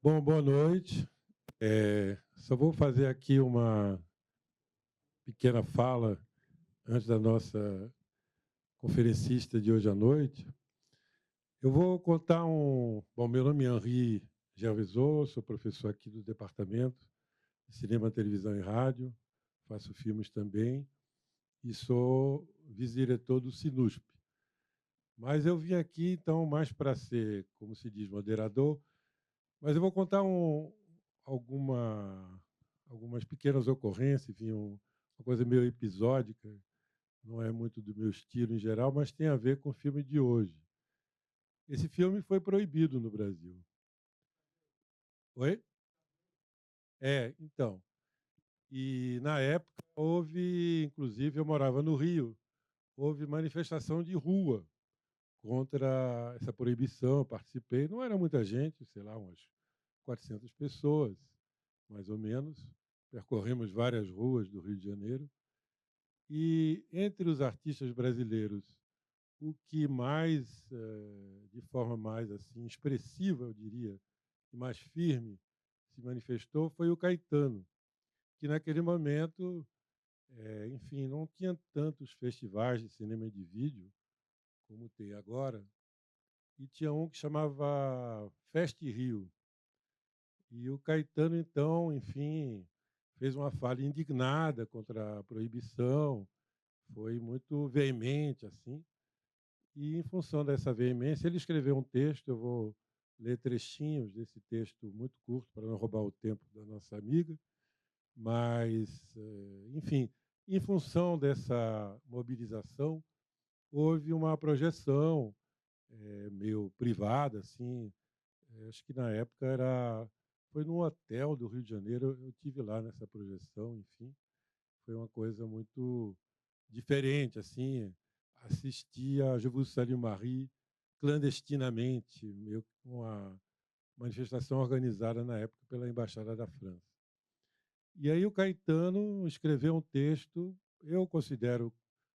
Bom, boa noite. Só vou fazer aqui uma pequena fala antes da nossa conferencista de hoje à noite. Eu vou contar um. Bom, meu nome é Henri Gervisot, sou professor aqui do Departamento de Cinema, Televisão e Rádio, faço filmes também e sou vice-diretor do Sinusp. Mas eu vim aqui, então, mais para ser, como se diz, moderador, mas eu vou contar alguma, algumas pequenas ocorrências, enfim, uma coisa meio episódica, não é muito do meu estilo em geral, mas tem a ver com o filme de hoje. Esse filme foi proibido no Brasil. Oi? Então. E na época houve, inclusive, eu morava no Rio, houve manifestação de rua contra essa proibição. Eu participei, não era muita gente, sei lá, umas 400 pessoas, mais ou menos. Percorremos várias ruas do Rio de Janeiro. E entre os artistas brasileiros, o que mais, de forma mais assim expressiva, eu diria, e mais firme, se manifestou foi o Caetano, que naquele momento, enfim, não tinha tantos festivais de cinema e de vídeo como tem agora, e tinha um que chamava Fest Rio. E o Caetano, então, enfim, fez uma fala indignada contra a proibição, foi muito veemente, assim. E, em função dessa veemência, ele escreveu um texto. Eu vou ler trechinhos desse texto muito curto, para não roubar o tempo da nossa amiga. Mas, enfim, em função dessa mobilização, houve uma projeção meio privada, assim. Acho que na época foi num hotel do Rio de Janeiro. Eu tive lá nessa projeção, enfim. Foi uma coisa muito diferente, assim, assistir a Je vous salue Marie clandestinamente, meio que uma manifestação organizada na época pela Embaixada da França. E aí o Caetano escreveu um texto. Eu considero,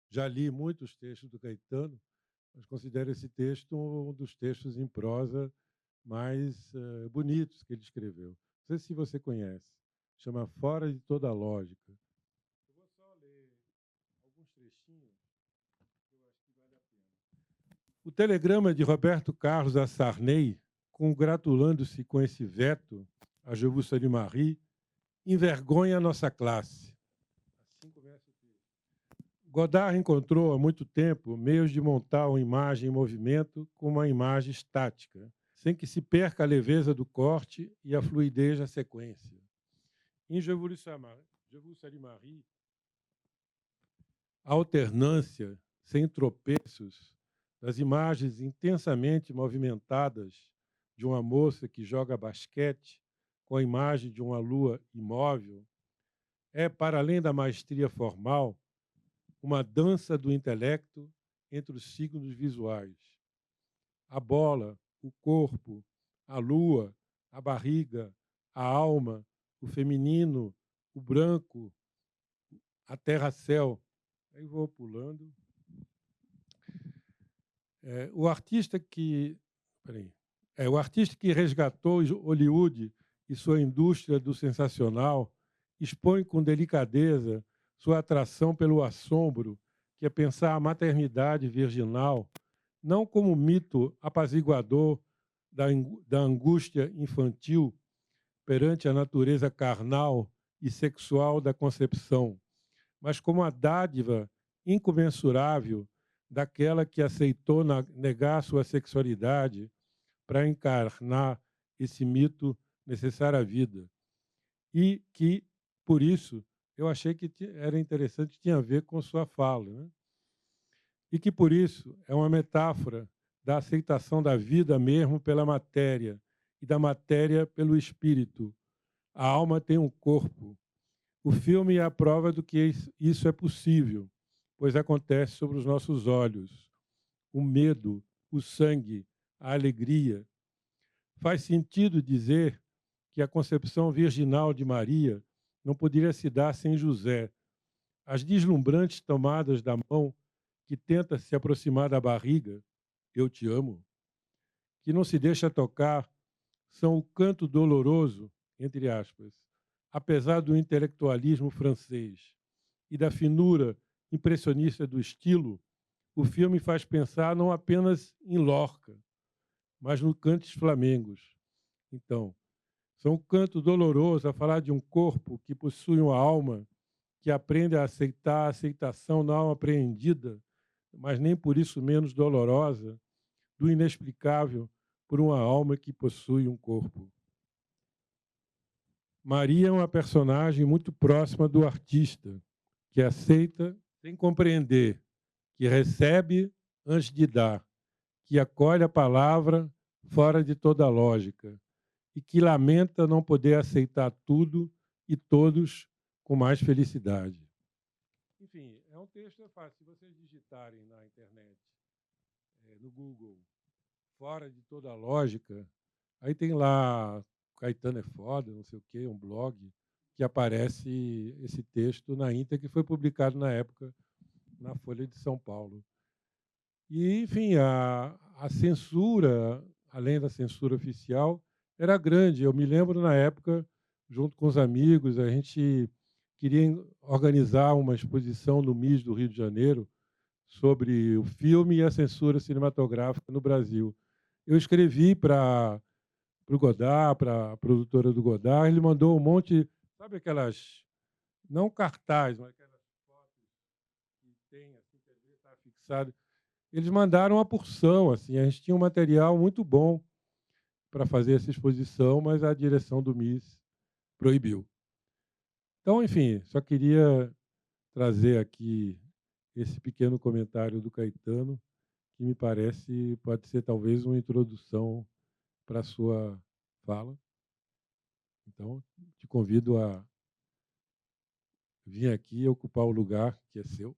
já li muitos textos do Caetano, mas considero esse texto um dos textos em prosa mais bonitos que ele escreveu. Não sei se você conhece, chama Fora de Toda Lógica. Eu vou só ler alguns trechinhos que eu acho que vale a pena. O telegrama de Roberto Carlos a Sarney, congratulando-se com esse veto a Je vous salue Marie, envergonha a nossa classe. Assim começa o texto. Godard encontrou há muito tempo meios de montar uma imagem em movimento com uma imagem estática, sem que se perca a leveza do corte e a fluidez da sequência. Em Je vous salue Marie, a alternância, sem tropeços, das imagens intensamente movimentadas de uma moça que joga basquete com a imagem de uma lua imóvel é, para além da maestria formal, uma dança do intelecto entre os signos visuais. A bola, o corpo, a lua, a barriga, a alma, o feminino, o branco, a terra-céu. Aí vou pulando. O artista que. Peraí. O artista que resgatou Hollywood e sua indústria do sensacional expõe com delicadeza sua atração pelo assombro, que é pensar a maternidade virginal não como mito apaziguador da angústia infantil perante a natureza carnal e sexual da concepção, mas como a dádiva incomensurável daquela que aceitou negar sua sexualidade para encarnar esse mito necessário à vida. E que, por isso, eu achei que era interessante, tinha a ver com sua fala, né? E que, por isso, é uma metáfora da aceitação da vida mesmo pela matéria e da matéria pelo espírito. A alma tem um corpo. O filme é a prova do que isso é possível, pois acontece sobre os nossos olhos. O medo, o sangue, a alegria. Faz sentido dizer que a concepção virginal de Maria não poderia se dar sem José. As deslumbrantes tomadas da mão que tenta se aproximar da barriga, eu te amo, que não se deixa tocar, são o canto doloroso, entre aspas, apesar do intelectualismo francês e da finura impressionista do estilo, o filme faz pensar não apenas em Lorca, mas no Cantos Flamengos. Então, são um canto doloroso a falar de um corpo que possui uma alma que aprende a aceitar a aceitação da alma apreendida, mas nem por isso menos dolorosa, do inexplicável por uma alma que possui um corpo. Maria é uma personagem muito próxima do artista, que aceita sem compreender, que recebe antes de dar, que acolhe a palavra fora de toda lógica e que lamenta não poder aceitar tudo e todos com mais felicidade. Enfim, é um texto fácil. Se vocês digitarem na internet, no Google, fora de toda lógica, aí tem lá Caetano é foda, não sei o quê, um blog, que aparece esse texto na íntegra, que foi publicado na época na Folha de São Paulo. E, enfim, a censura, além da censura oficial, era grande. Eu me lembro, na época, junto com os amigos, a gente queria organizar uma exposição no MIS do Rio de Janeiro sobre o filme e a censura cinematográfica no Brasil. Eu escrevi para o Godard, para a produtora do Godard, ele mandou um monte, sabe aquelas, não cartaz, mas aquelas fotos que tem, assim, que às vezes está fixado. Eles mandaram uma porção, assim, a gente tinha um material muito bom para fazer essa exposição, mas a direção do MIS proibiu. Então, enfim, só queria trazer aqui esse pequeno comentário do Caetano, que me parece pode ser talvez uma introdução para a sua fala. Então, te convido a vir aqui e ocupar o lugar que é seu.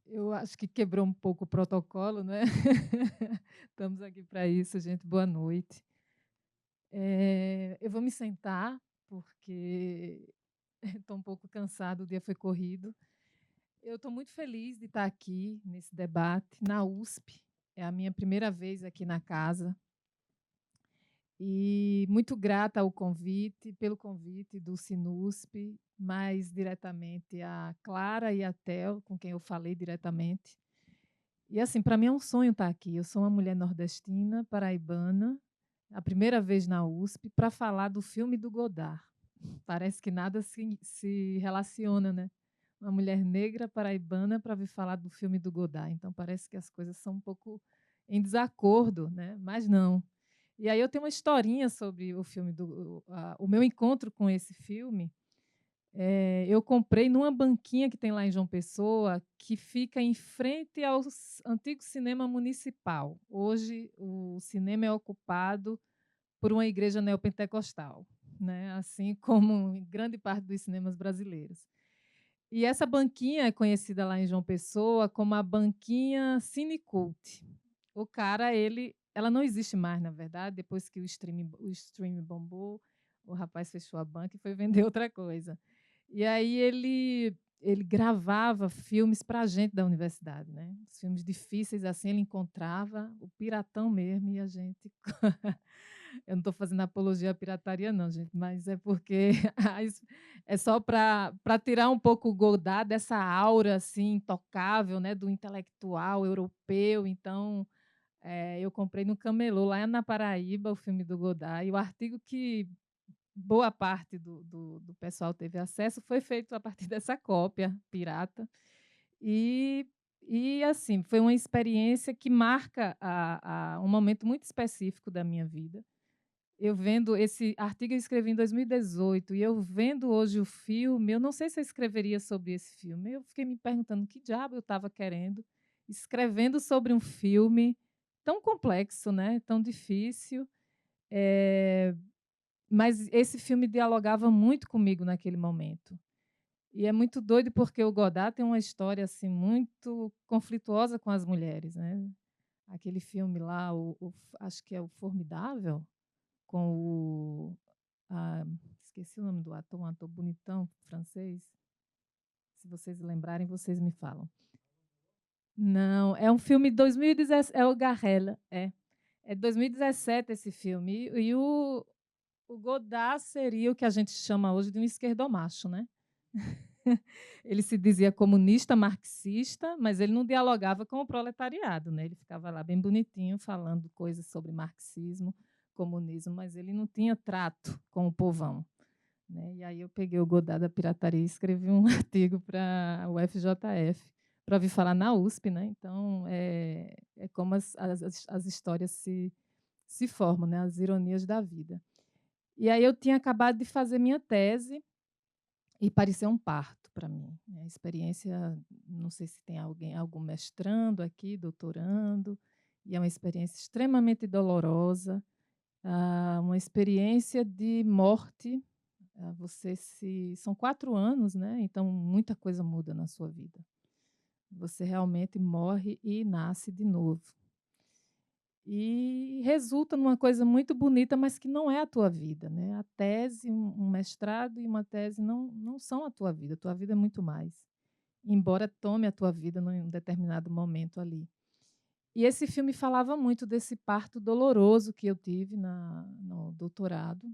Eu acho que quebrou um pouco o protocolo, né? Estamos aqui para isso, gente. Boa noite. Eu vou me sentar, porque estou um pouco cansado, o dia foi corrido. Eu estou muito feliz de estar aqui nesse debate, na USP. É a minha primeira vez aqui na casa. E muito grata pelo convite do Sinusp, mais diretamente a Clara e a Tel, com quem eu falei diretamente. E assim, para mim é um sonho estar aqui. Eu sou uma mulher nordestina, paraibana, a primeira vez na USP, para falar do filme do Godard. Parece que nada se relaciona, né? Uma mulher negra paraibana para vir falar do filme do Godard. Então parece que as coisas são um pouco em desacordo, né? Mas não. E aí eu tenho uma historinha sobre o filme o meu encontro com esse filme. Eu comprei numa banquinha que tem lá em João Pessoa, que fica em frente ao antigo cinema municipal. Hoje, o cinema é ocupado por uma igreja neopentecostal, né? Assim como em grande parte dos cinemas brasileiros. E essa banquinha é conhecida lá em João Pessoa como a banquinha Cinecult. O cara, ela não existe mais, na verdade, depois que o streaming bombou, o rapaz fechou a banca e foi vender outra coisa. E aí ele gravava filmes para a gente da universidade, né? Os filmes difíceis, assim, ele encontrava o piratão mesmo e a gente eu não estou fazendo apologia à pirataria, não, gente, mas é porque é só para tirar um pouco o Godard dessa aura assim, intocável, né, do intelectual europeu. Então, eu comprei no Camelô, lá na Paraíba, o filme do Godard, e o artigo que boa parte do pessoal teve acesso foi feito a partir dessa cópia pirata. E, assim, foi uma experiência que marca um momento muito específico da minha vida. Eu vendo esse artigo, eu escrevi em 2018, e eu vendo hoje o filme, eu não sei se eu escreveria sobre esse filme. Eu fiquei me perguntando que diabo eu estava querendo, escrevendo sobre um filme tão complexo, né? Tão difícil. Mas esse filme dialogava muito comigo naquele momento. E é muito doido porque o Godard tem uma história assim muito conflituosa com as mulheres, né? Aquele filme lá, acho que é o Formidável, com o esqueci o nome do ator, um ator bonitão, francês. Se vocês lembrarem, vocês me falam. Não, é um filme de 2017, é o Garrel, é. É 2017 esse filme. E o Godard seria o que a gente chama hoje de um esquerdomacho, né? Ele se dizia comunista, marxista, mas ele não dialogava com o proletariado, né? Ele ficava lá bem bonitinho falando coisas sobre marxismo, comunismo, mas ele não tinha trato com o povão, né? E aí eu peguei o Godard da pirataria e escrevi um artigo para o FJF, para vir falar na USP, né? Então, é como as histórias se formam, né? As ironias da vida. E aí eu tinha acabado de fazer minha tese e pareceu um parto para mim, né? A experiência, não sei se tem algum mestrando aqui, doutorando, e é uma experiência extremamente dolorosa, uma experiência de morte. São 4 anos, né? Então muita coisa muda na sua vida. Você realmente morre e nasce de novo. E resulta numa coisa muito bonita, mas que não é a tua vida, né? A tese, um mestrado e uma tese não são a tua vida é muito mais, embora tome a tua vida num determinado momento ali. E esse filme falava muito desse parto doloroso que eu tive no doutorado.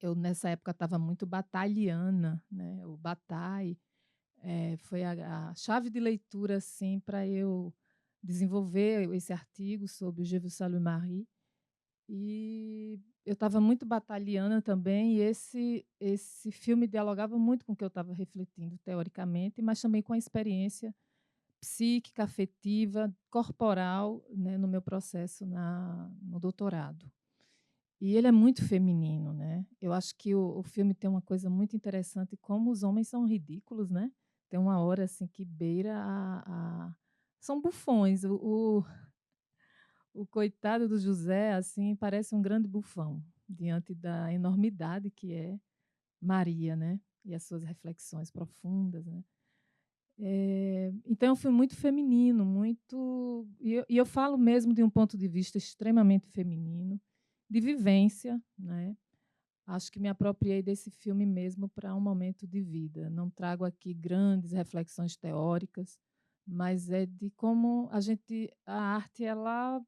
Eu, nessa época, estava muito batalhana, né? O Bataille foi a chave de leitura assim, para eu desenvolver esse artigo sobre o Je vous salue Marie. E eu estava muito batalhana também, e esse filme dialogava muito com o que eu estava refletindo teoricamente, mas também com a experiência psíquica, afetiva, corporal, né, no meu processo no doutorado. E ele é muito feminino, né? Eu acho que o filme tem uma coisa muito interessante, como os homens são ridículos, né? Tem uma hora assim que beira são bufões. O coitado do José, assim, parece um grande bufão diante da enormidade que é Maria, né? E as suas reflexões profundas, né? Então é um filme muito feminino, muito. E eu falo mesmo de um ponto de vista extremamente feminino, de vivência, né? Acho que me apropriei desse filme mesmo para um momento de vida. Não trago aqui grandes reflexões teóricas, mas é de como a arte, ela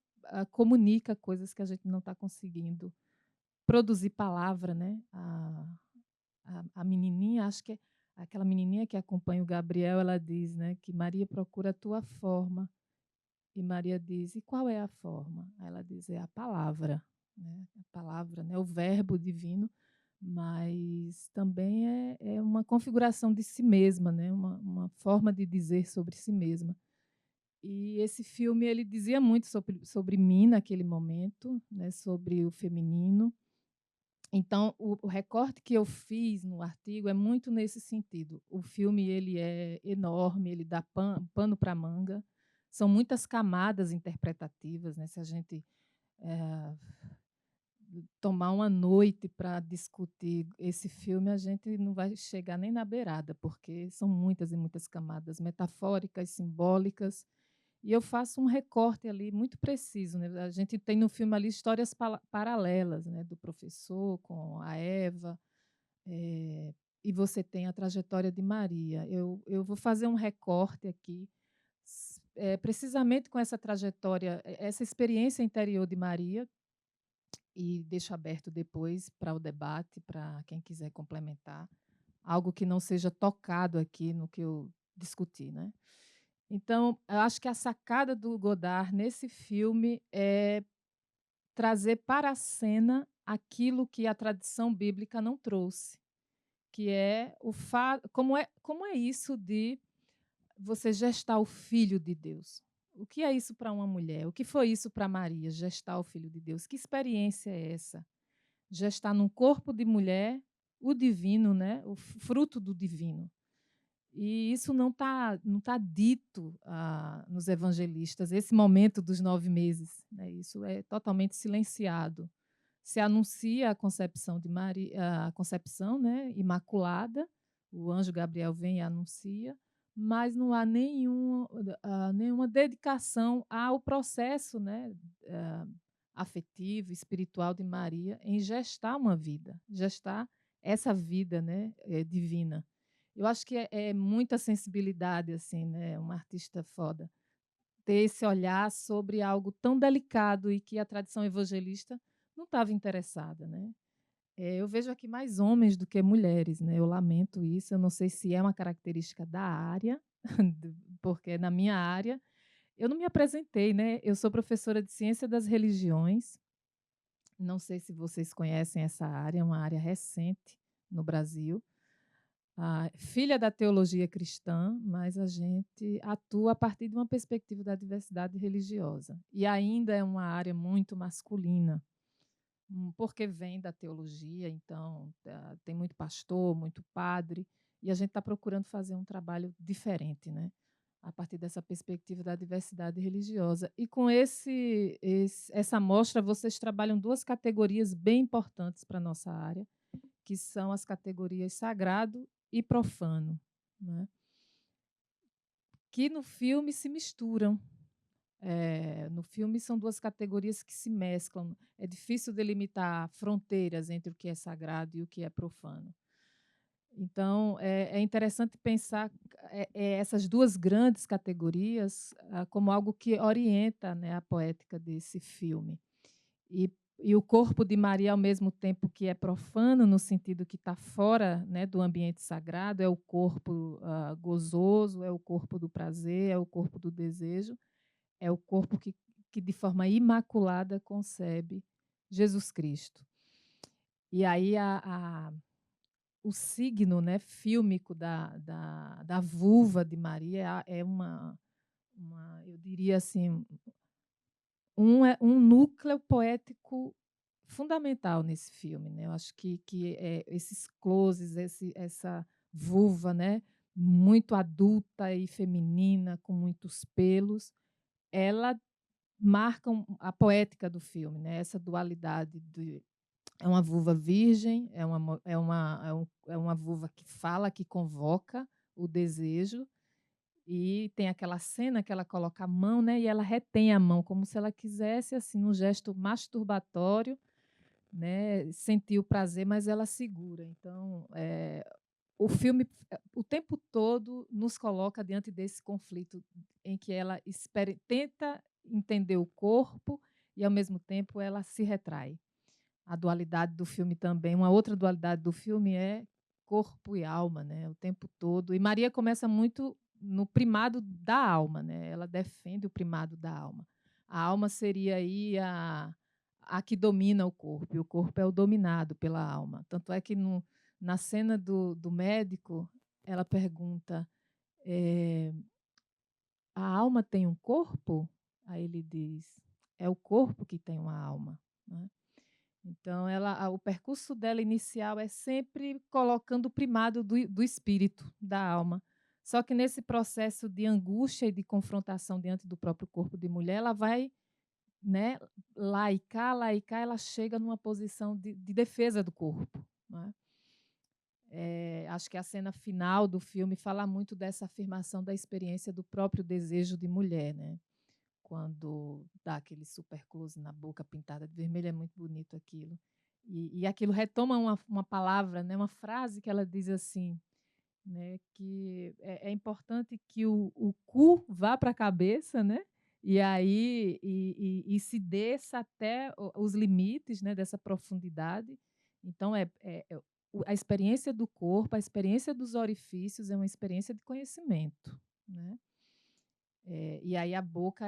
comunica coisas que a gente não está conseguindo produzir palavra, né? A menininha, acho que é aquela menininha que acompanha o Gabriel, ela diz, né, que Maria procura a tua forma. E Maria diz: "E qual é a forma?" Aí ela diz: "É a palavra", né? A palavra, né? O verbo divino, mas também é uma configuração de si mesma, né? Uma forma de dizer sobre si mesma. E esse filme ele dizia muito sobre mim naquele momento, né? Sobre o feminino. Então, o recorte que eu fiz no artigo é muito nesse sentido. O filme ele é enorme, ele dá pano para manga. São muitas camadas interpretativas, né? Se a gente eh, tomar uma noite para discutir esse filme, a gente não vai chegar nem na beirada, porque são muitas e muitas camadas metafóricas, simbólicas. E eu faço um recorte ali muito preciso, né? A gente tem no filme ali histórias paralelas, né? Do professor com a Eva, e você tem a trajetória de Maria. Eu vou fazer um recorte aqui, precisamente com essa trajetória, essa experiência interior de Maria, e deixo aberto depois para o debate, para quem quiser complementar, algo que não seja tocado aqui no que eu discuti, né? Então, eu acho que a sacada do Godard nesse filme é trazer para a cena aquilo que a tradição bíblica não trouxe, que é como é isso de você gestar o filho de Deus. O que é isso para uma mulher? O que foi isso para Maria, gestar o filho de Deus? Que experiência é essa? Gestar num corpo de mulher o divino, né? O fruto do divino. E isso não tá dito nos evangelistas, esse momento dos 9 meses. Né? Isso é totalmente silenciado. Se anuncia a concepção de Maria, a concepção, né, imaculada, o anjo Gabriel vem e anuncia, mas não há nenhuma dedicação ao processo, né, afetivo, espiritual de Maria em gestar uma vida, gestar essa vida, né, divina. Eu acho que é muita sensibilidade, assim, né, uma artista foda, ter esse olhar sobre algo tão delicado e que a tradição evangelista não estava interessada, né. Eu vejo aqui mais homens do que mulheres, né, eu lamento isso, eu não sei se é uma característica da área, porque na minha área eu não me apresentei, né, eu sou professora de ciência das religiões, não sei se vocês conhecem essa área, é uma área recente no Brasil. Filha da teologia cristã, mas a gente atua a partir de uma perspectiva da diversidade religiosa. E ainda é uma área muito masculina, porque vem da teologia, então tem muito pastor, muito padre, e a gente está procurando fazer um trabalho diferente, né? A partir dessa perspectiva da diversidade religiosa. E com essa mostra, vocês trabalham duas categorias bem importantes para a nossa área, que são as categorias sagrado e profano, né? Que no filme se misturam. No filme são duas categorias que se mesclam. É difícil delimitar fronteiras entre o que é sagrado e o que é profano. Então, é interessante pensar essas duas grandes categorias como algo que orienta, né, a poética desse filme. E, e o corpo de Maria, ao mesmo tempo que é profano, no sentido que está fora, né, do ambiente sagrado, é o corpo gozoso, é o corpo do prazer, é o corpo do desejo, é o corpo que de forma imaculada concebe Jesus Cristo. E aí o signo, né, fílmico da vulva de Maria é eu diria assim, um núcleo poético fundamental nesse filme, né? Eu acho que esses closes, essa vulva, né, muito adulta e feminina, com muitos pelos, ela marcam a poética do filme, né? Essa dualidade é uma vulva virgem, é uma vulva que fala, que convoca o desejo, e tem aquela cena que ela coloca a mão, né, e ela retém a mão, como se ela quisesse, assim, num gesto masturbatório, né, sentir o prazer, mas ela segura. Então, o filme, o tempo todo, nos coloca diante desse conflito em que ela tenta entender o corpo e, ao mesmo tempo, ela se retrai. A dualidade do filme também, uma outra dualidade do filme é corpo e alma, né, o tempo todo. E Maria começa muito no primado da alma, né, ela defende o primado da alma. A alma seria aí a que domina o corpo, e o corpo é o dominado pela alma. Tanto é que na cena do médico, ela pergunta, a alma tem um corpo? Aí ele diz, é o corpo que tem uma alma, né? Então, o percurso dela inicial é sempre colocando o primado do espírito, da alma. Só que nesse processo de angústia e de confrontação diante do próprio corpo de mulher, ela vai, né, laicar, ela chega numa posição de defesa do corpo, né? Acho que a cena final do filme fala muito dessa afirmação da experiência do próprio desejo de mulher, né? Quando dá aquele super close na boca pintada de vermelho, é muito bonito aquilo. E aquilo retoma uma palavra, né, uma frase que ela diz assim, né, que é importante que o cu vá para a cabeça, né, e aí e se desça até os limites, né, dessa profundidade. Então, a experiência do corpo, a experiência dos orifícios é uma experiência de conhecimento, né? E aí a boca,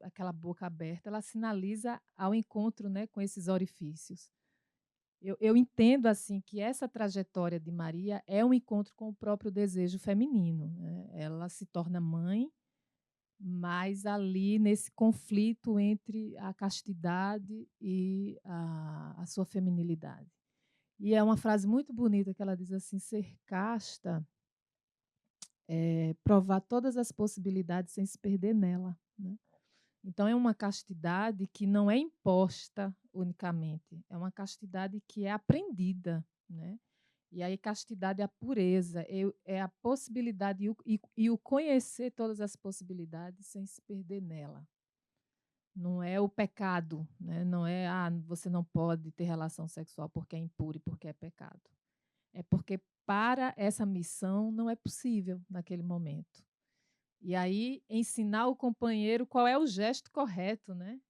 aquela boca aberta, ela sinaliza ao encontro, né, com esses orifícios. Eu entendo assim que essa trajetória de Maria é um encontro com o próprio desejo feminino, né? Ela se torna mãe, mas ali nesse conflito entre a castidade e a sua feminilidade. E é uma frase muito bonita que ela diz assim: ser casta é provar todas as possibilidades sem se perder nela, né? Então, é uma castidade que não é imposta unicamente, é uma castidade que é aprendida, né? E aí, castidade é a pureza, é a possibilidade e o conhecer todas as possibilidades sem se perder nela. Não é o pecado, né? Não é, você não pode ter relação sexual porque é impuro e porque é pecado. é porque para essa missão não é possível naquele momento. E aí ensinar o companheiro qual é o gesto correto, né?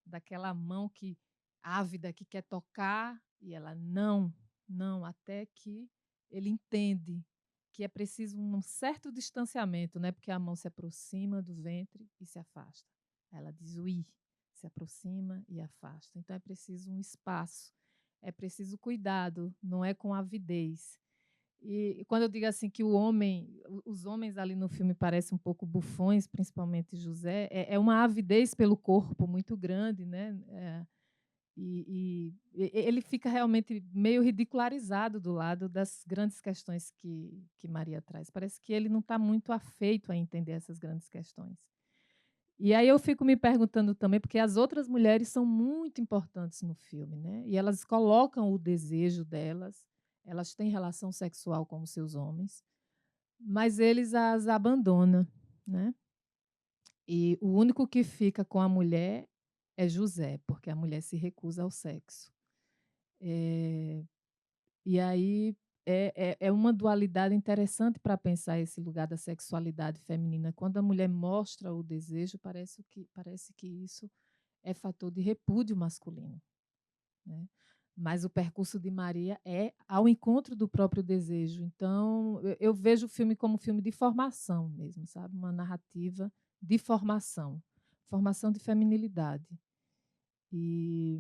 Daquela mão que ávida que quer tocar e ela não, não, até que ele entende que é preciso um certo distanciamento, né? Porque a mão se aproxima do ventre e se afasta. Ela diz ui, se aproxima e afasta. Então é preciso um espaço, é preciso cuidado, não é com avidez. E quando eu digo assim que os homens ali no filme parecem um pouco bufões, principalmente José, é uma avidez pelo corpo muito grande, né? Ele fica realmente meio ridicularizado do lado das grandes questões que Maria traz. Parece que ele não está muito afeito a entender essas grandes questões. E aí eu fico me perguntando também, porque as outras mulheres são muito importantes no filme, né? E elas colocam o desejo delas, elas têm relação sexual com os seus homens, mas eles as abandonam, né? E o único que fica com a mulher é José, porque a mulher se recusa ao sexo. Eh, e aí é uma dualidade interessante para pensar esse lugar da sexualidade feminina. Quando a mulher mostra o desejo, parece que isso é fator de repúdio masculino, né? Mas o percurso de Maria é ao encontro do próprio desejo. Então, eu vejo o filme como um filme de formação mesmo, sabe? Uma narrativa de formação, formação de feminilidade. E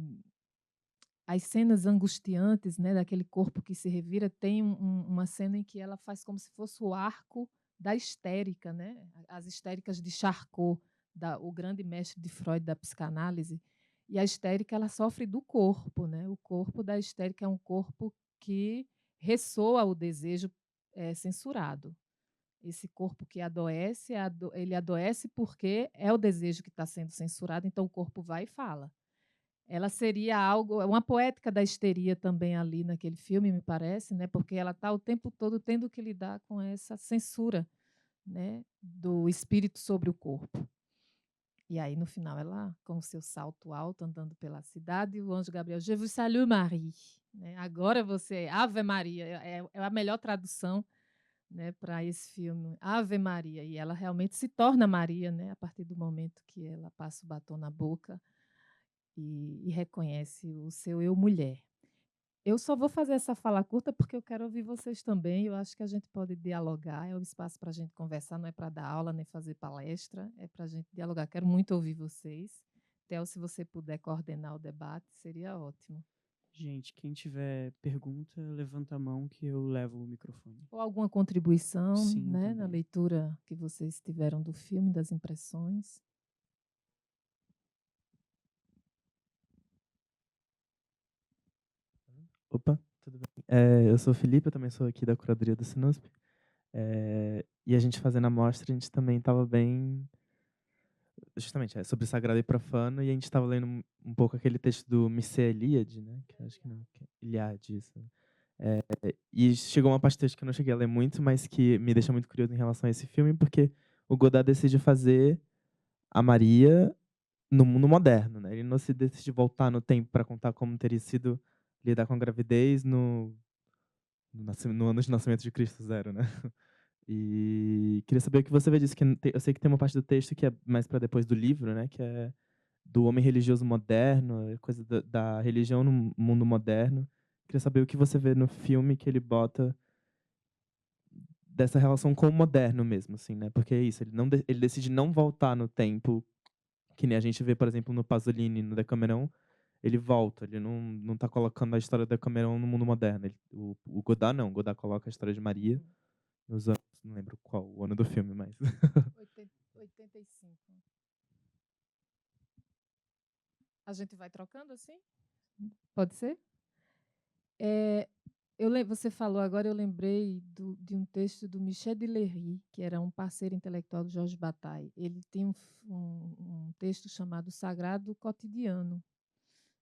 as cenas angustiantes, né, daquele corpo que se revira, tem uma cena em que ela faz como se fosse o arco da histérica, né? As histéricas de Charcot, o grande mestre de Freud da psicanálise. E a histérica ela sofre do corpo, né? O corpo da histérica é um corpo que ressoa o desejo censurado. Esse corpo que adoece, ele adoece porque é o desejo que está sendo censurado, então o corpo vai e fala. Ela seria algo, uma poética da histeria também ali naquele filme, me parece, né? Porque ela está o tempo todo tendo que lidar com essa censura, né, do espírito sobre o corpo. E aí, no final, ela, com o seu salto alto, andando pela cidade, o anjo Gabriel, Je vous salue, Marie. Né? Agora você, Ave Maria, é a melhor tradução, né, para esse filme, Ave Maria. E ela realmente se torna Maria, né, a partir do momento que ela passa o batom na boca e reconhece o seu eu mulher. Eu só vou fazer essa fala curta porque eu quero ouvir vocês também. Eu acho que a gente pode dialogar. É um espaço para a gente conversar, não é para dar aula nem fazer palestra, é para a gente dialogar. Quero muito ouvir vocês. Theo, se você puder coordenar o debate, seria ótimo. Gente, quem tiver pergunta, levanta a mão que eu levo o microfone. Ou alguma contribuição, Sim, né, na também. leitura que vocês tiveram do filme, das impressões. Opa, tudo bem? Eu sou o Felipe, eu também sou aqui da curadoria do Sinusp. E a gente fazendo a mostra, a gente também estava bem... Justamente, sobre sagrado e profano, e a gente estava lendo um pouco aquele texto do Mircea Eliade, né? Que eu acho que não, que é Eliade, isso. E chegou uma parte do texto que eu não cheguei a ler muito, mas que me deixa muito curioso em relação a esse filme, porque o Godard decide fazer a Maria no mundo moderno, né? Ele não se decide voltar no tempo para contar como teria sido lidar com a gravidez no ano de nascimento de Cristo zero, né? E queria saber o que você vê disso, que eu sei que tem uma parte do texto que é mais para depois do livro, né? Que é do homem religioso moderno, coisa da religião no mundo moderno. Queria saber o que você vê no filme que ele bota dessa relação com o moderno mesmo, assim, né? Porque é isso, ele decide não voltar no tempo, que nem a gente vê, por exemplo, no Pasolini, no Decameron, ele volta, ele não tá colocando a história do Decameron no mundo moderno. O Godard não, o Godard coloca a história de Maria nos anos, não lembro qual o ano do filme, mas 85. A gente vai trocando assim? Pode ser? Você falou agora, eu lembrei de um texto do Michel Deléry, que era um parceiro intelectual do Georges Bataille. Ele tem um texto chamado Sagrado Cotidiano,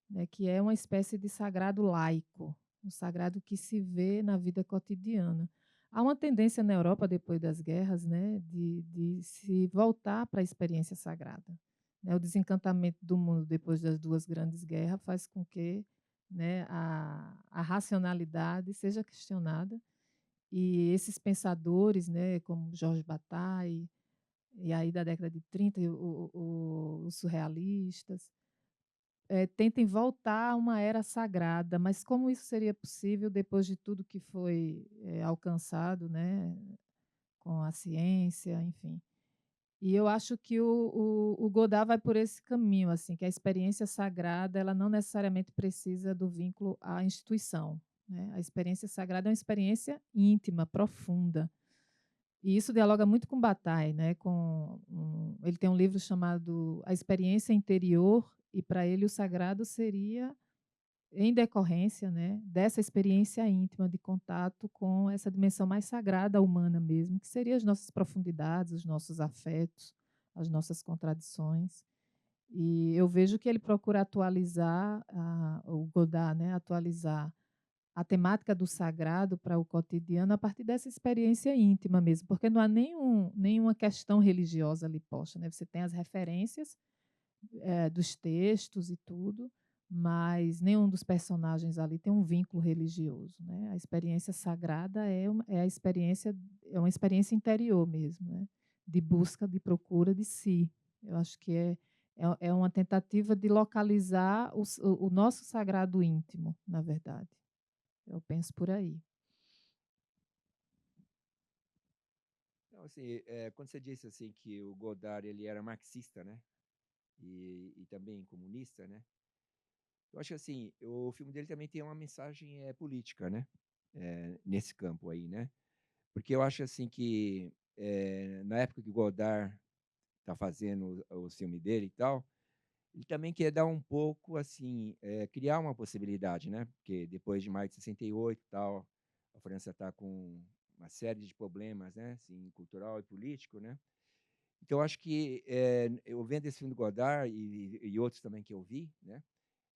né, que é uma espécie de sagrado laico, um sagrado que se vê na vida cotidiana. Há uma tendência na Europa, depois das guerras, né, de se voltar para a experiência sagrada. Né, o desencantamento do mundo depois das duas grandes guerras faz com que né, a racionalidade seja questionada e esses pensadores, né, como Jorge Bataille, e aí da década de 30, os surrealistas, tentem voltar a uma era sagrada, mas como isso seria possível depois de tudo que foi alcançado, né, com a ciência, enfim. E eu acho que o Godard vai por esse caminho, assim, que a experiência sagrada, ela não necessariamente precisa do vínculo à instituição, né? A experiência sagrada é uma experiência íntima, profunda. E isso dialoga muito com Bataille, né? Ele tem um livro chamado A Experiência Interior, e para ele o sagrado seria em decorrência, né, dessa experiência íntima de contato com essa dimensão mais sagrada humana mesmo, que seria as nossas profundidades, os nossos afetos, as nossas contradições. E eu vejo que ele procura atualizar, o Godard, né, atualizar a temática do sagrado para o cotidiano a partir dessa experiência íntima mesmo, porque não há nenhuma questão religiosa ali posta, né? Você tem as referências dos textos e tudo, mas nenhum dos personagens ali tem um vínculo religioso, né? A experiência sagrada é uma experiência interior mesmo, né? De busca, de procura de si. Eu acho que é uma tentativa de localizar o nosso sagrado íntimo, na verdade. Eu penso por aí. Então, assim, quando você disse assim que o Godard ele era marxista, né? E também comunista, né? Eu acho que assim, o filme dele também tem uma mensagem política, né? Nesse campo aí, né? Porque eu acho assim que na época que o Godard está fazendo o filme dele e tal, ele também quer dar um pouco assim, criar uma possibilidade, né? Porque depois de maio de 68 e tal, a França está com uma série de problemas, né? Assim, cultural e político, né? Então, eu acho que eu vendo esse filme do Godard e outros também que eu vi, né?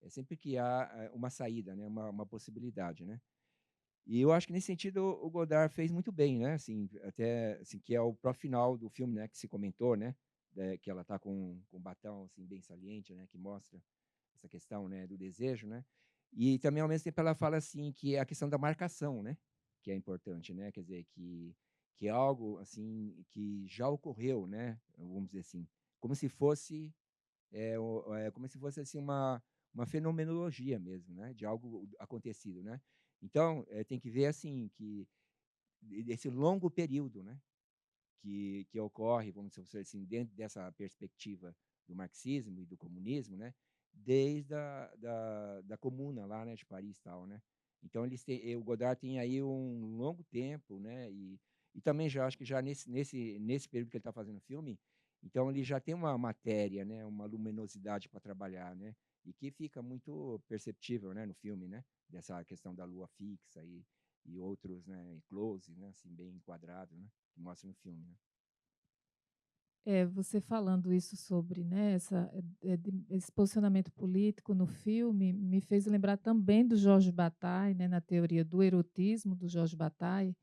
É sempre que há uma saída, né? Uma possibilidade, né? E eu acho que nesse sentido o Godard fez muito bem, né? Assim, até assim, que é o próprio final do filme, né? Que se comentou, né? Que ela está com um batom assim bem saliente, né? Que mostra essa questão, né? Do desejo, né? E também ao mesmo tempo ela fala assim que é a questão da marcação, né? Que é importante, né? Quer dizer que é algo assim que já ocorreu, né? Vamos dizer assim, como se fosse como se fosse assim uma fenomenologia mesmo, né? De algo acontecido, né? Então tem que ver assim que esse longo período, né? Que ocorre, vamos dizer assim, dentro dessa perspectiva do marxismo e do comunismo, né? Desde da Comuna lá, né? De Paris e tal, né? Então o Godard tem aí um longo tempo, né? E também já acho que já nesse período que ele está fazendo o filme, então ele já tem uma matéria, né? Uma luminosidade para trabalhar, né? E que fica muito perceptível, né? No filme, né? Dessa questão da lua fixa e outros, né? E close, né? Assim bem enquadrado, né? Que mostra no filme, né? Você falando isso sobre, né, esse posicionamento político no filme, me fez lembrar também do Jorge Bataille, né, na teoria do erotismo do Jorge Bataille.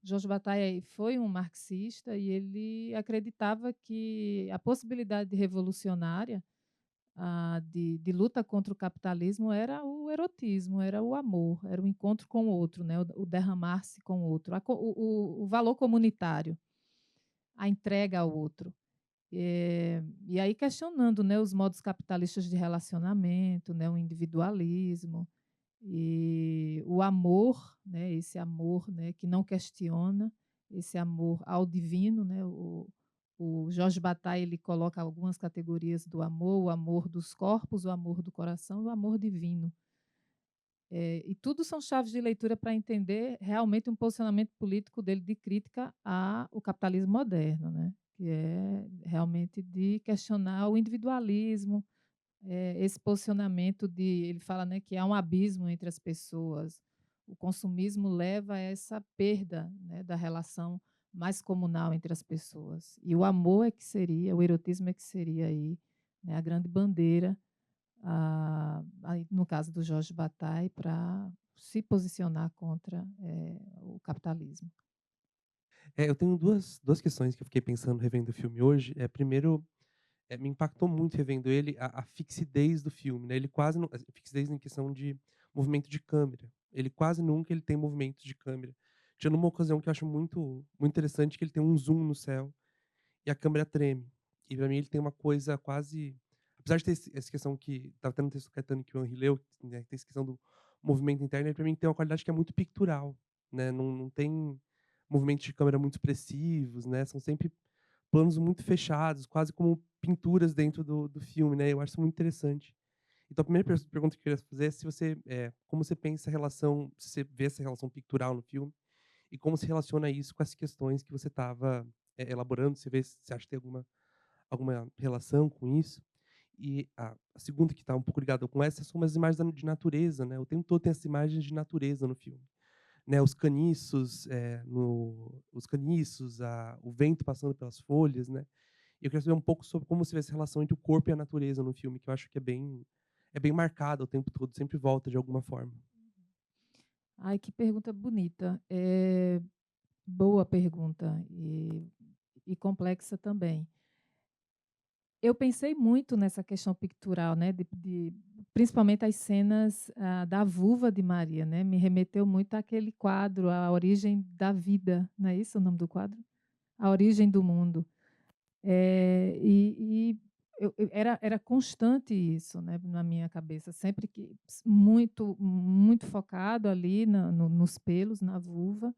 Jorge Bataille foi um marxista e ele acreditava que a possibilidade revolucionária, de luta contra o capitalismo era o erotismo, era o amor, era o encontro com o outro, né, o derramar-se com o outro, o valor comunitário, a entrega ao outro. E aí questionando, né, os modos capitalistas de relacionamento, né, o individualismo e o amor, né, esse amor, né, que não questiona, esse amor ao divino, né, o Jorge Bataille ele coloca algumas categorias do amor, o amor dos corpos, o amor do coração, o amor divino. E tudo são chaves de leitura para entender realmente um posicionamento político dele de crítica ao capitalismo moderno, né? Que é realmente de questionar o individualismo, esse posicionamento ele fala, né, que há um abismo entre as pessoas. O consumismo leva a essa perda, né, da relação mais comunal entre as pessoas. E o amor o erotismo é que seria aí, né, a grande bandeira aí, no caso do Jorge Bataille, para se posicionar contra o capitalismo. Eu tenho duas questões que eu fiquei pensando revendo o filme hoje. Primeiro, me impactou muito revendo ele a fixidez do filme, né? Ele quase não, a fixidez em questão de movimento de câmera. Ele quase nunca ele tem movimentos de câmera. Tinha numa ocasião que eu acho muito interessante, que ele tem um zoom no céu e a câmera treme. E pra mim ele tem uma coisa quase, apesar de ter essa questão que estava tendo no texto do Caetano que o Henri leu, né, tem essa questão do movimento interno, ele pra mim tem uma qualidade que é muito pictural, né, não tem movimentos de câmera muito expressivos, né, são sempre planos muito fechados, quase como pinturas dentro do filme, né, eu acho isso muito interessante. Então a primeira pergunta que eu queria fazer é se você, como você pensa a relação, se você vê essa relação pictural no filme, e como se relaciona isso com as questões que você estava elaborando, você acha que tem alguma relação com isso? E a segunda, que está um pouco ligada com essa, são as imagens de natureza, né? O tempo todo tem essas imagens de natureza no filme, né? Os caniços, o vento passando pelas folhas, né? E eu queria saber um pouco sobre como você vê essa relação entre o corpo e a natureza no filme, que eu acho que é bem marcada o tempo todo, sempre volta de alguma forma. Ai, que pergunta bonita. Boa pergunta e complexa também. Eu pensei muito nessa questão pictural, né, principalmente as cenas da vulva de Maria, né, me remeteu muito àquele quadro, A Origem da Vida, não é isso o nome do quadro? A Origem do Mundo. Era constante isso, né, na minha cabeça, sempre que muito focado ali nos pelos, na vulva.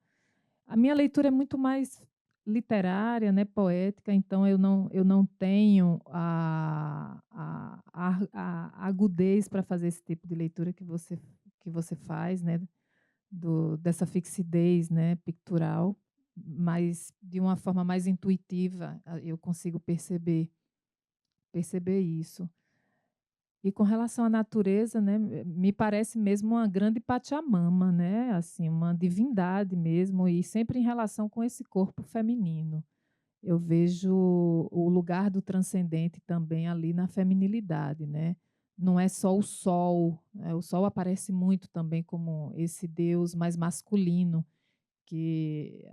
A minha leitura é muito mais literária, né, poética, então eu não tenho a agudez para fazer esse tipo de leitura que você faz, né, dessa fixidez, né, pictural, mas de uma forma mais intuitiva, eu consigo perceber isso. E com relação à natureza, né, me parece mesmo uma grande Pachamama, né, assim, uma divindade mesmo, e sempre em relação com esse corpo feminino. Eu vejo o lugar do transcendente também ali na feminilidade, né? Não é só o sol, né? O sol aparece muito também como esse deus mais masculino, que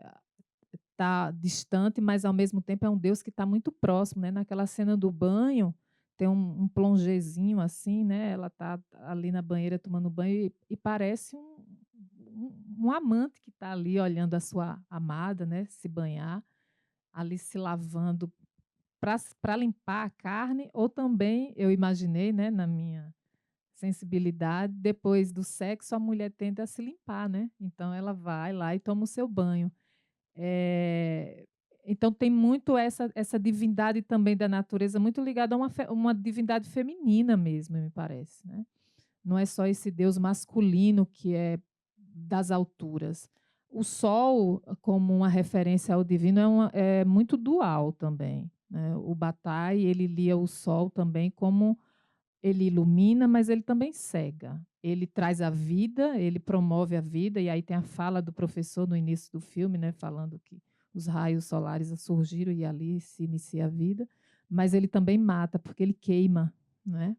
está distante, mas ao mesmo tempo é um Deus que está muito próximo, né? Naquela cena do banho, tem um plongezinho assim, né? Ela está ali na banheira tomando banho e parece um amante que está ali olhando a sua amada, né? Se banhar, ali se lavando para limpar a carne, ou também, eu imaginei, né, na minha sensibilidade, depois do sexo, a mulher tende a se limpar, né? Então ela vai lá e toma o seu banho. Eh, então tem muito essa divindade também da natureza, muito ligada a uma divindade feminina mesmo, me parece, né? Não é só esse Deus masculino que é das alturas. O sol, como uma referência ao divino, é muito dual também, né? O Bataille, ele lia o sol também como ele ilumina, mas ele também cega. Ele traz a vida, ele promove a vida, e aí tem a fala do professor no início do filme, né, falando que os raios solares surgiram e ali se inicia a vida, mas ele também mata, porque ele queima, né?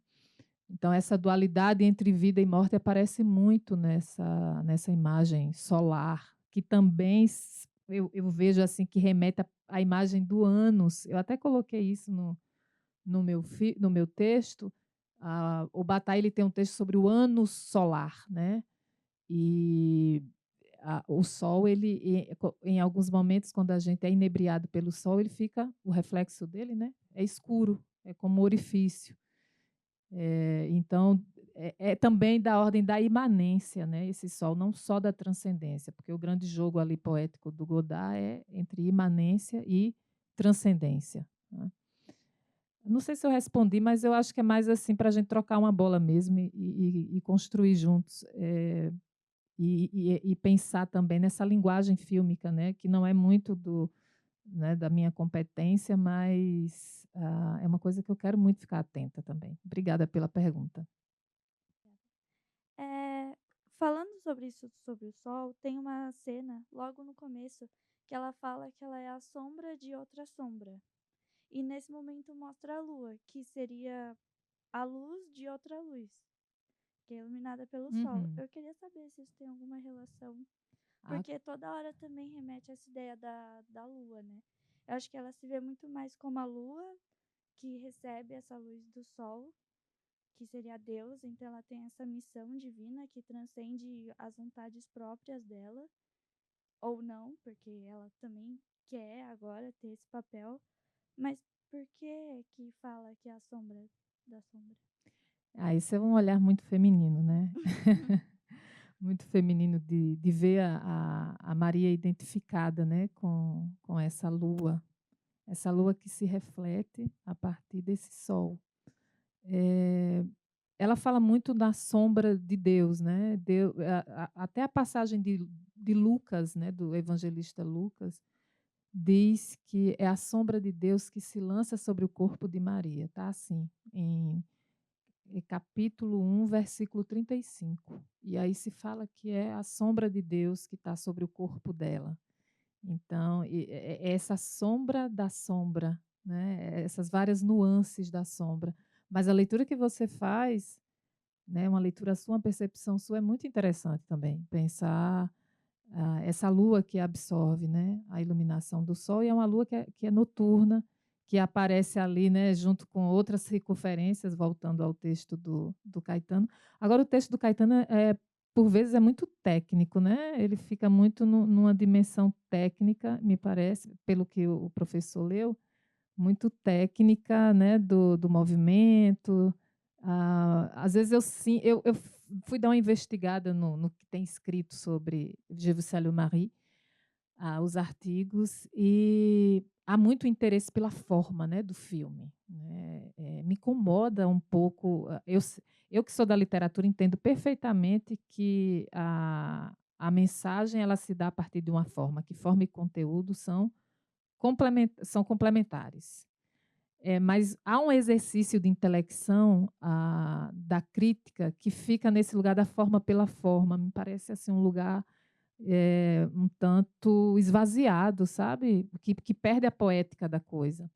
Então, essa dualidade entre vida e morte aparece muito nessa imagem solar, que também eu vejo assim que remete à imagem do ânus. Eu até coloquei isso no meu texto. O Bataille ele tem um texto sobre o ânus solar, né? E o sol, em alguns momentos, quando a gente é inebriado pelo sol, o reflexo dele, né? É escuro, é como um orifício. Então, é também da ordem da imanência, né? Esse sol, não só da transcendência, porque o grande jogo ali poético do Godard é entre imanência e transcendência, né? Não sei se eu respondi, mas eu acho que é mais assim para a gente trocar uma bola mesmo e construir juntos, e pensar também nessa linguagem fílmica, né? Que não é muito né, da minha competência, mas é uma coisa que eu quero muito ficar atenta também. Obrigada pela pergunta. Falando sobre isso, sobre o sol, tem uma cena logo no começo que ela fala que ela é a sombra de outra sombra. E nesse momento mostra a lua, que seria a luz de outra luz, que é iluminada pelo sol. Uhum. Eu queria saber se isso tem alguma relação, Ah, porque toda hora também remete a essa ideia da lua, né? Eu acho que ela se vê muito mais como a lua que recebe essa luz do sol, que seria Deus, então ela tem essa missão divina que transcende as vontades próprias dela, ou não, porque ela também quer agora ter esse papel. Mas por que fala que é a sombra da sombra? Isso é um olhar muito feminino, né? Muito feminino de ver a Maria identificada, né, com essa lua que se reflete a partir desse sol. Ela fala muito da sombra de Deus, né? Até a passagem de Lucas, né, do evangelista Lucas, diz que é a sombra de Deus que se lança sobre o corpo de Maria, tá? Assim, em capítulo 1, versículo 35. E aí se fala que é a sombra de Deus que está sobre o corpo dela. Então, é essa sombra da sombra, né? Essas várias nuances da sombra. Mas a leitura que você faz, né, uma leitura sua, uma percepção sua, é muito interessante também. Pensar essa lua que absorve, né, a iluminação do sol, e é uma lua que é noturna, que aparece ali, né, junto com outras circunferências, voltando ao texto do Caetano. Agora, o texto do Caetano, por vezes, é muito técnico, né? Ele fica muito numa dimensão técnica, me parece, pelo que o professor leu, muito técnica, né, do movimento. Às vezes eu fui dar uma investigada no que tem escrito sobre Gilles Marie, os artigos, e há muito interesse pela forma, né, do filme, né? Me incomoda um pouco. Eu que sou da literatura entendo perfeitamente que a mensagem ela se dá a partir de uma forma, que forma e conteúdo são complementares. Mas há um exercício de intelecção da crítica que fica nesse lugar da forma pela forma. Me parece assim um lugar um tanto esvaziado, sabe? Que perde a poética da coisa.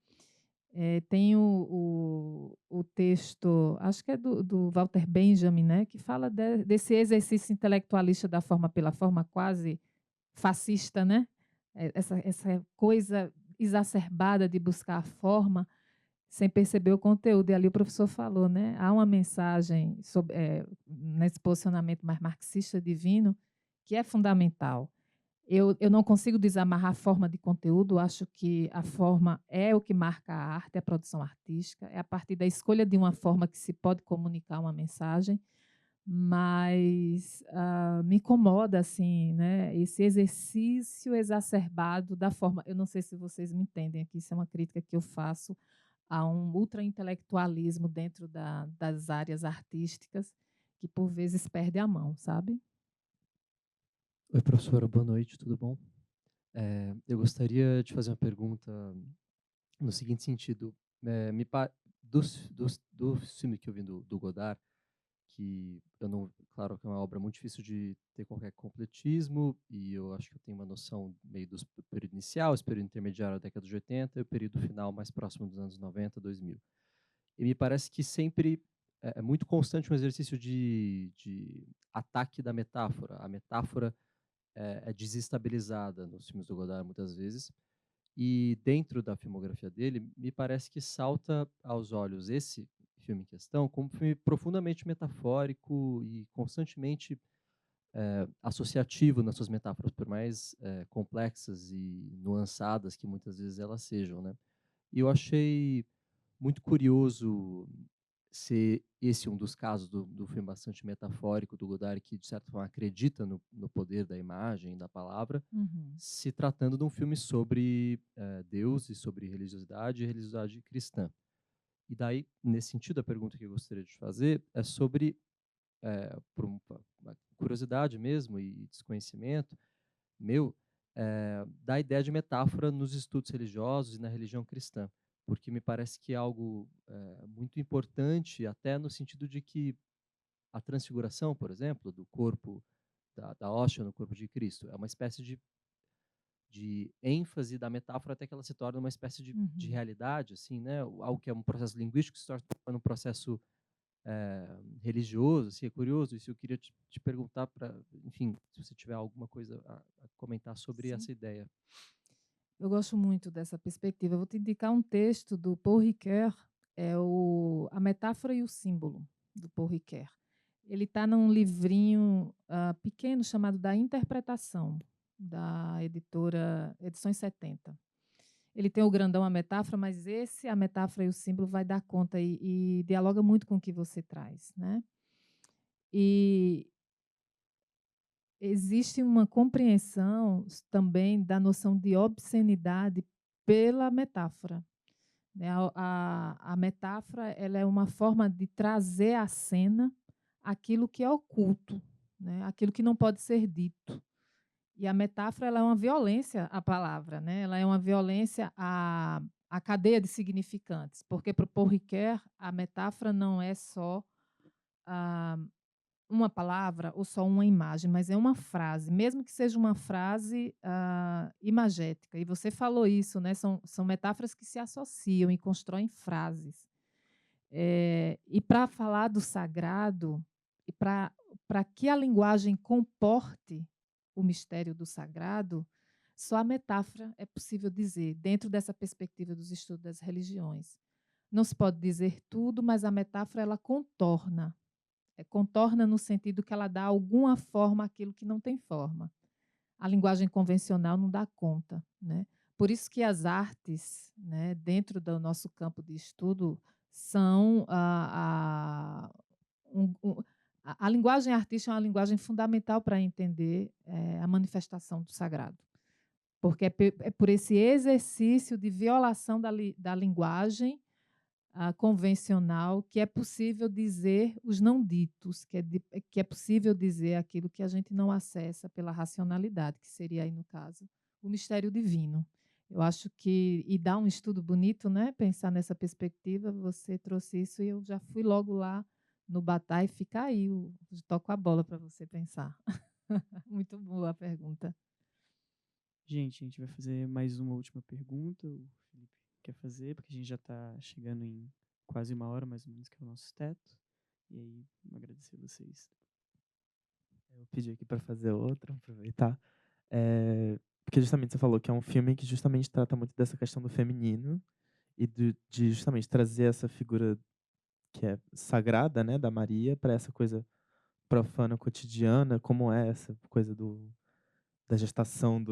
Tem o texto, acho que é do Walter Benjamin, né, que fala desse exercício intelectualista da forma pela forma, quase fascista, né? Essa coisa exacerbada de buscar a forma sem perceber o conteúdo. E ali o professor falou, né? Há uma mensagem nesse posicionamento mais marxista divino que é fundamental. Eu não consigo desamarrar a forma de conteúdo, acho que a forma é o que marca a arte, a produção artística, é a partir da escolha de uma forma que se pode comunicar uma mensagem, mas me incomoda assim, né, esse exercício exacerbado da forma. Eu não sei se vocês me entendem aqui, isso é uma crítica que eu faço a um ultra-intelectualismo dentro das áreas artísticas, que por vezes perde a mão, sabe? Oi, professora, boa noite, tudo bom? Eu gostaria de fazer uma pergunta no seguinte sentido. Do filme que eu vi do Godard, que eu não, claro que é uma obra muito difícil de ter qualquer completismo, e eu acho que eu tenho uma noção meio do período inicial, esse período intermediário da década de 80 e o período final mais próximo dos anos 90, 2000. E me parece que sempre é muito constante um exercício de ataque da metáfora. A metáfora é desestabilizada nos filmes do Godard muitas vezes, e dentro da filmografia dele, me parece que salta aos olhos esse filme em questão como um filme profundamente metafórico e constantemente associativo nas suas metáforas, por mais complexas e nuançadas que muitas vezes elas sejam, né? E eu achei muito curioso ser esse um dos casos do filme bastante metafórico do Godard, que, de certa forma, acredita no poder da imagem, da palavra, se tratando de um filme sobre Deus e sobre religiosidade e religiosidade cristã. E daí, nesse sentido, a pergunta que eu gostaria de fazer é sobre, por uma curiosidade mesmo e desconhecimento meu, da ideia de metáfora nos estudos religiosos e na religião cristã, porque me parece que é algo muito importante, até no sentido de que a transfiguração, por exemplo, do corpo, da hóstia no corpo de Cristo, é uma espécie de ênfase da metáfora até que ela se torna uma espécie de realidade, assim, né? Algo que é um processo linguístico que se torna um processo religioso, assim, é curioso. Isso eu queria te perguntar, enfim, se você tiver alguma coisa a comentar sobre Sim. essa ideia. Eu gosto muito dessa perspectiva. Eu vou te indicar um texto do Paul Ricoeur, A Metáfora e o Símbolo. do Paul Ricoeur. Ele está num livrinho pequeno chamado Da Interpretação, da editora Edições 70. Ele tem o grandão, a metáfora, mas a metáfora e o símbolo vai dar conta e dialoga muito com o que você traz, né? E existe uma compreensão também da noção de obscenidade pela metáfora, né? A metáfora, ela é uma forma de trazer à cena aquilo que é oculto, né? Aquilo que não pode ser dito. E a metáfora, ela é uma violência à palavra, né? Ela é uma violência à cadeia de significantes, porque para o Paul Ricoeur, a metáfora não é só uma palavra ou só uma imagem, mas é uma frase, mesmo que seja uma frase imagética. E você falou isso, né? São metáforas que se associam e constroem frases. E para falar do sagrado, e para que a linguagem comporte o mistério do sagrado, só a metáfora é possível dizer, dentro dessa perspectiva dos estudos das religiões. Não se pode dizer tudo, mas a metáfora ela contorna. Contorna no sentido que ela dá alguma forma àquilo que não tem forma. A linguagem convencional não dá conta, né? Por isso que as artes, né, dentro do nosso campo de estudo, são a linguagem artística é uma linguagem fundamental para entender a manifestação do sagrado, porque é por esse exercício de violação da linguagem convencional que é possível dizer os não ditos, que é possível dizer aquilo que a gente não acessa pela racionalidade, que seria aí, no caso, o mistério divino. Eu acho que, e dá um estudo bonito, né? Pensar nessa perspectiva, você trouxe isso e eu já fui logo lá no Batai, fica aí, eu toco a bola para você pensar. Muito boa a pergunta. Gente, a gente vai fazer mais uma última pergunta. O Felipe quer fazer, porque a gente já está chegando em quase 1 hora, mais ou menos, que é o nosso teto. E aí, agradecer a vocês. Eu pedi aqui para fazer outra, aproveitar. Porque justamente você falou que é um filme que justamente trata muito dessa questão do feminino e de justamente trazer essa figura que é sagrada, né, da Maria, para essa coisa profana, cotidiana, como é essa coisa da gestação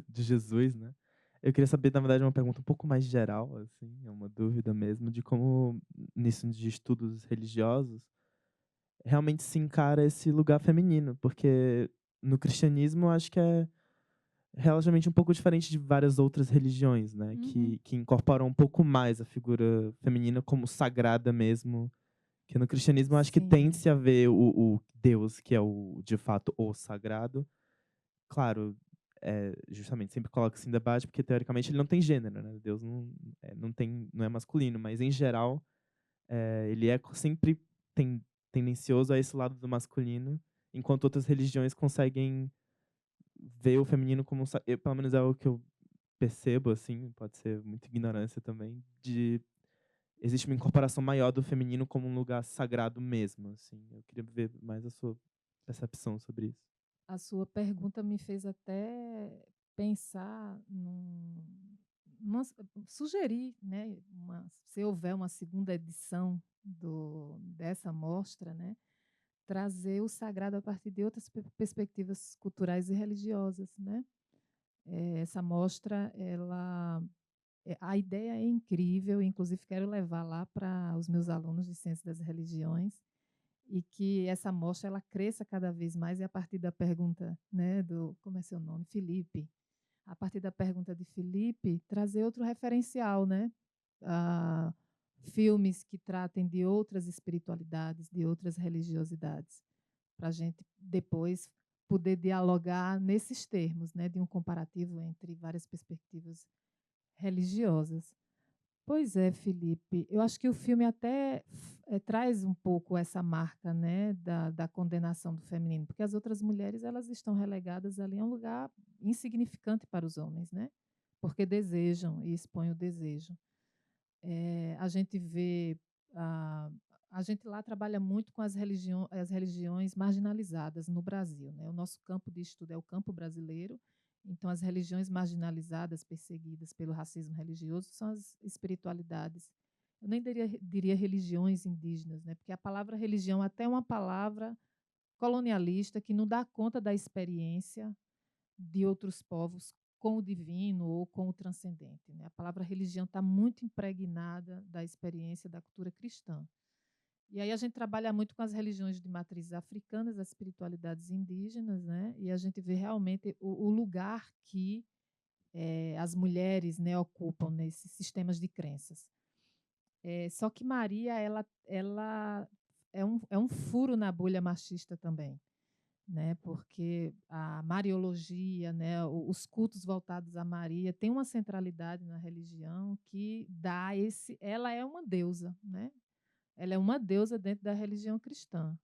de Jesus, né? Eu queria saber, na verdade, uma pergunta um pouco mais geral, assim, é uma dúvida mesmo, de como, nisso de estudos religiosos, realmente se encara esse lugar feminino, porque no cristianismo eu acho que é relativamente um pouco diferente de várias outras religiões, né? Que incorporam um pouco mais a figura feminina como sagrada mesmo. Que no cristianismo eu acho que Sim. tende-se a ver o Deus, que é de fato o sagrado. Claro, justamente sempre coloca-se em debate, porque teoricamente ele não tem gênero, né? Deus não é masculino, mas em geral ele é sempre tendencioso a esse lado do masculino, enquanto outras religiões conseguem ver o feminino como pelo menos é o que eu percebo, assim, pode ser muita ignorância também, existe uma incorporação maior do feminino como um lugar sagrado mesmo, assim. Eu queria ver mais a sua percepção sobre isso. A sua pergunta me fez até pensar sugerir, né, se houver uma segunda edição dessa mostra, né, trazer o sagrado a partir de outras perspectivas culturais e religiosas, né? Essa mostra, a ideia é incrível, inclusive quero levar lá para os meus alunos de Ciência das Religiões e que essa mostra ela cresça cada vez mais e a partir da pergunta, né, como é seu nome, Felipe, a partir da pergunta de Felipe, trazer outro referencial, né? Filmes que tratem de outras espiritualidades, de outras religiosidades, para a gente depois poder dialogar nesses termos, né, de um comparativo entre várias perspectivas religiosas. Pois é, Felipe. Eu acho que o filme até traz um pouco essa marca, né, da condenação do feminino, porque as outras mulheres elas estão relegadas ali a um lugar insignificante para os homens, né? Porque desejam e expõem o desejo. A gente vê a gente lá trabalha muito com as religiões marginalizadas no Brasil, né? O nosso campo de estudo é o campo brasileiro. Então, as religiões marginalizadas, perseguidas pelo racismo religioso, são as espiritualidades eu nem diria religiões indígenas, né? Porque a palavra religião até é uma palavra colonialista que não dá conta da experiência de outros povos com o divino ou com o transcendente, né? A palavra religião está muito impregnada da experiência da cultura cristã. E aí a gente trabalha muito com as religiões de matrizes africanas, as espiritualidades indígenas, né? E a gente vê realmente o lugar que as mulheres, né, ocupam nesses sistemas de crenças. Só que Maria, ela é um furo na bolha machista também, né? Porque a mariologia, né, os cultos voltados a Maria, tem uma centralidade na religião que dá esse. Ela é uma deusa, né? Ela é uma deusa dentro da religião cristã.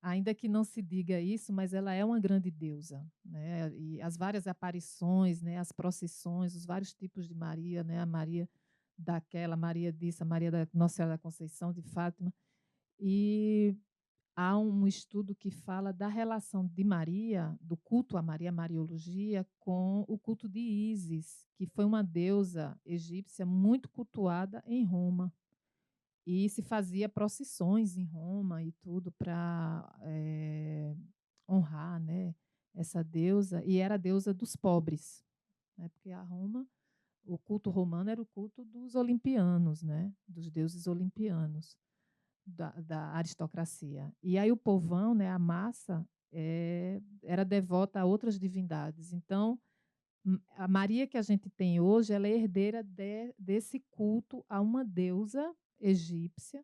Ainda que não se diga isso, mas ela é uma grande deusa, né? E as várias aparições, né, as procissões, os vários tipos de Maria, né? A Maria daquela, Maria disso, a Maria da Nossa Senhora da Conceição de Fátima. E há um estudo que fala da relação de Maria, do culto a Maria, a Mariologia, com o culto de Ísis, que foi uma deusa egípcia muito cultuada em Roma. E se fazia procissões em Roma e tudo para honrar, né, essa deusa, e era a deusa dos pobres, né, porque a Roma, o culto romano era o culto dos olimpianos, né, dos deuses olimpianos, da aristocracia. E aí o povão, né, a massa, era devota a outras divindades. Então, a Maria que a gente tem hoje, ela é herdeira desse culto a uma deusa egípcia,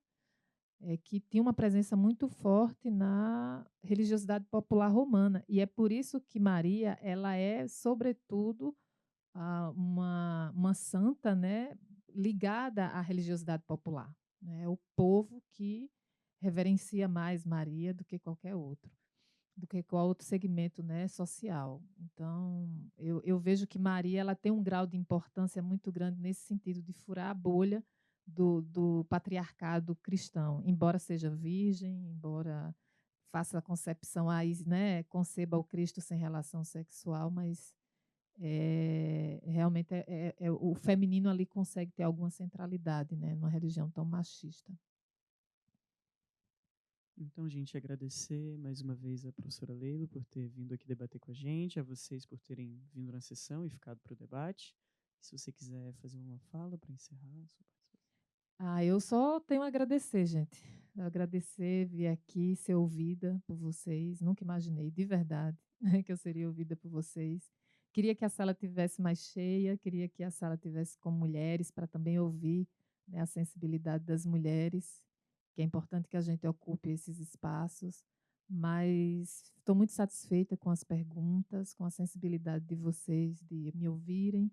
que tinha uma presença muito forte na religiosidade popular romana. E é por isso que Maria, ela é, sobretudo, uma santa, né, ligada à religiosidade popular. Né? É o povo que reverencia mais Maria do que qualquer outro, do que qual outro segmento, né, social. Então, eu vejo que Maria, ela tem um grau de importância muito grande nesse sentido de furar a bolha do patriarcado cristão, embora seja virgem, embora faça a concepção, aí, né, conceba o Cristo sem relação sexual, mas realmente o feminino ali consegue ter alguma centralidade, né, numa religião tão machista. Então, gente, agradecer mais uma vez a professora Leila por ter vindo aqui debater com a gente, a vocês por terem vindo na sessão e ficado para o debate. Se você quiser fazer uma fala para encerrar a sua participação. Eu só tenho a agradecer, gente. Agradecer, vir aqui, ser ouvida por vocês. Nunca imaginei, de verdade, que eu seria ouvida por vocês. Queria que a sala tivesse mais cheia, queria que a sala tivesse com mulheres, para também ouvir, né, a sensibilidade das mulheres, que é importante que a gente ocupe esses espaços. Mas estou muito satisfeita com as perguntas, com a sensibilidade de vocês de me ouvirem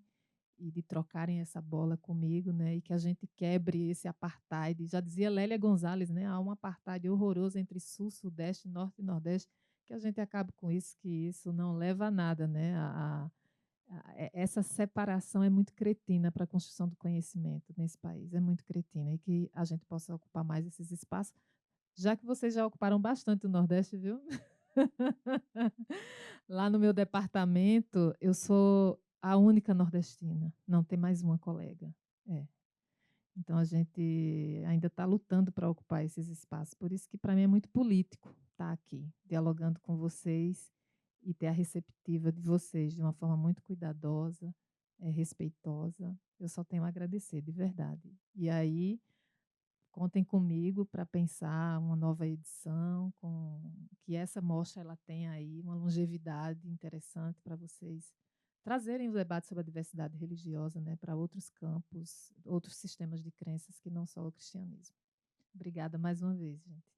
e de trocarem essa bola comigo, né? E que a gente quebre esse apartheid. Já dizia Lélia Gonzalez, né? Há um apartheid horroroso entre sul, sudeste, norte e nordeste, que a gente acabe com isso, que isso não leva a nada, né? Essa separação é muito cretina para a construção do conhecimento nesse país, é muito cretina, e que a gente possa ocupar mais esses espaços, já que vocês já ocuparam bastante o Nordeste, viu? Lá no meu departamento, eu sou a única nordestina, não tem mais uma colega. Então, a gente ainda está lutando para ocupar esses espaços. Por isso que, para mim, é muito político estar aqui, dialogando com vocês e ter a receptiva de vocês de uma forma muito cuidadosa, respeitosa. Eu só tenho a agradecer, de verdade. E aí, contem comigo para pensar uma nova edição, que essa mostra ela tenha aí uma longevidade interessante para vocês trazerem o debate sobre a diversidade religiosa, né, para outros campos, outros sistemas de crenças que não só o cristianismo. Obrigada mais uma vez, gente.